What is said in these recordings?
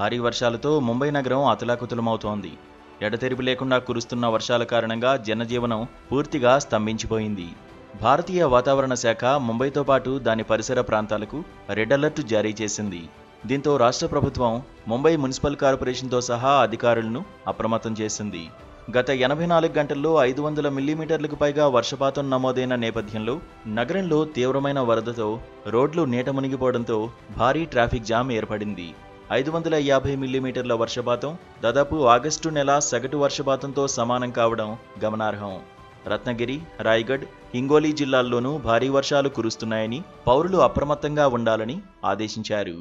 భారీ వర్షాలతో ముంబై నగరం అతలాకుతలమవుతోంది. ఎడతెరిపి లేకుండా కురుస్తున్న వర్షాల కారణంగా జనజీవనం పూర్తిగా స్తంభించిపోయింది. భారతీయ వాతావరణ శాఖ ముంబైతో పాటు దాని పరిసర ప్రాంతాలకు రెడ్ అలర్ట్ జారీ చేసింది. దీంతో రాష్ట్ర ప్రభుత్వం ముంబై మున్సిపల్ కార్పొరేషన్తో సహా అధికారులను అప్రమత్తం చేసింది. గత 84 గంటల్లో 500 మిల్లీమీటర్లకు పైగా వర్షపాతం నమోదైన నేపథ్యంలో నగరంలో తీవ్రమైన వరదతో రోడ్లు నీట మునిగిపోవడంతో భారీ ట్రాఫిక్ జామ్ ఏర్పడింది. 550 మిల్లీమీటర్ల వర్షపాతం దాదాపు ఆగస్టు నెల సగటు వర్షపాతంతో సమానం కావడం గమనార్హం. రత్నగిరి, రాయ్గఢ్, హింగోలీ జిల్లాల్లోనూ భారీ వర్షాలు కురుస్తున్నాయని పౌరులు అప్రమత్తంగా ఉండాలని ఆదేశించారు.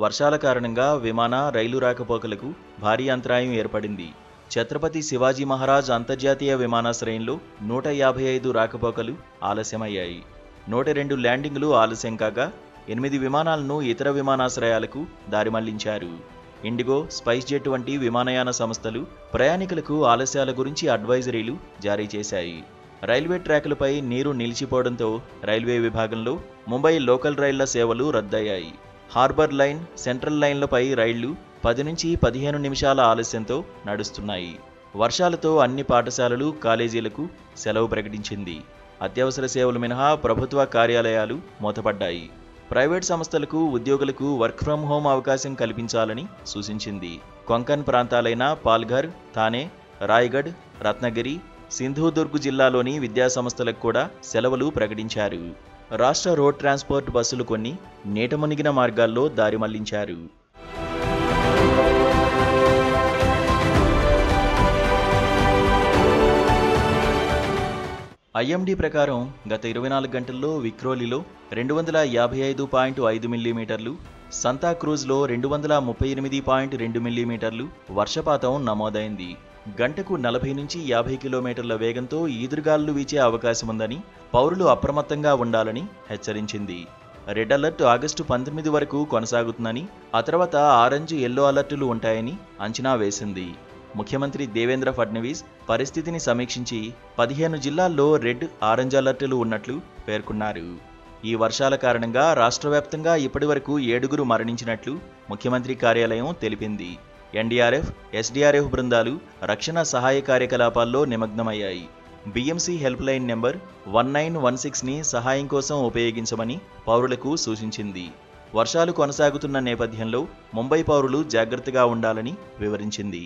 వర్షాల కారణంగా విమాన, రైలు రాకపోకలకు భారీ అంతరాయం ఏర్పడింది. ఛత్రపతి శివాజీ మహారాజ్ అంతర్జాతీయ విమానాశ్రయంలో 155 రాకపోకలు ఆలస్యమయ్యాయి. 102 ల్యాండింగ్లు ఆలస్యం కాగా 8 విమానాలను ఇతర విమానాశ్రయాలకు దారి మళ్లించారు. ఇండిగో, స్పైస్ జెట్ వంటి విమానయాన సంస్థలు ప్రయాణికులకు ఆలస్యాల గురించి అడ్వైజరీలు జారీ చేశాయి. రైల్వే ట్రాకులపై నీరు నిలిచిపోవడంతో రైల్వే విభాగంలో ముంబై లోకల్ రైళ్ల సేవలు రద్దయ్యాయి. హార్బర్ లైన్, సెంట్రల్ లైన్లపై రైళ్లు 10 నుంచి 15 నిమిషాల ఆలస్యంతో నడుస్తున్నాయి. వర్షాలతో అన్ని పాఠశాలలు, కాలేజీలకు సెలవు ప్రకటించింది. అత్యవసర సేవలు మినహా ప్రభుత్వ కార్యాలయాలు మూతపడ్డాయి. ప్రైవేట్ సంస్థలకు, ఉద్యోగులకు వర్క్ ఫ్రం హోం అవకాశం కల్పించాలని సూచించింది. కొంకన్ ప్రాంతాలైన పాల్ఘర్, థానే, రాయ్గఢ్, రత్నగిరి, సింధుదుర్గ్ జిల్లాలోని విద్యాసంస్థలకు కూడా సెలవులు ప్రకటించారు. రాష్ట్ర రోడ్ ట్రాన్స్పోర్ట్ బస్సులు కొన్ని నీట మునిగిన మార్గాల్లో దారి మళ్లించారు. ఐఎండీ ప్రకారం గత 24 గంటల్లో విక్రోలిలో 255.5 మిల్లీమీటర్లు, సంతాక్రూజ్లో 238.2 మిల్లీమీటర్లు వర్షపాతం నమోదైంది. గంటకు 40 నుంచి 50 కిలోమీటర్ల వేగంతో ఈదురుగాలులు వీచే అవకాశముందని పౌరులు అప్రమత్తంగా ఉండాలని హెచ్చరించింది. రెడ్ అలర్ట్ ఆగస్టు 19 వరకు కొనసాగుతుందని, ఆ తర్వాత ఆరెంజ్, ఎల్లో అలర్టులు ఉంటాయని అంచనా వేసింది. ముఖ్యమంత్రి దేవేంద్ర ఫడ్నవీస్ పరిస్థితిని సమీక్షించి 15 జిల్లాల్లో రెడ్, ఆరెంజ్ అలర్టులు ఉన్నట్లు పేర్కొన్నారు. ఈ వర్షాల కారణంగా రాష్ట్ర వ్యాప్తంగా ఇప్పటివరకు 7 మరణించినట్లు ముఖ్యమంత్రి కార్యాలయం తెలిపింది. ఎన్డీఆర్ఎఫ్, ఎస్డీఆర్ఎఫ్ బృందాలు రక్షణ సహాయ కార్యకలాపాల్లో నిమగ్నమయ్యాయి. బీఎంసీ హెల్ప్ లైన్ నెంబర్ 1916ని సహాయం కోసం ఉపయోగించమని పౌరులకు సూచించింది. వర్షాలు కొనసాగుతున్న నేపథ్యంలో ముంబై పౌరులు జాగ్రత్తగా ఉండాలని వివరించింది.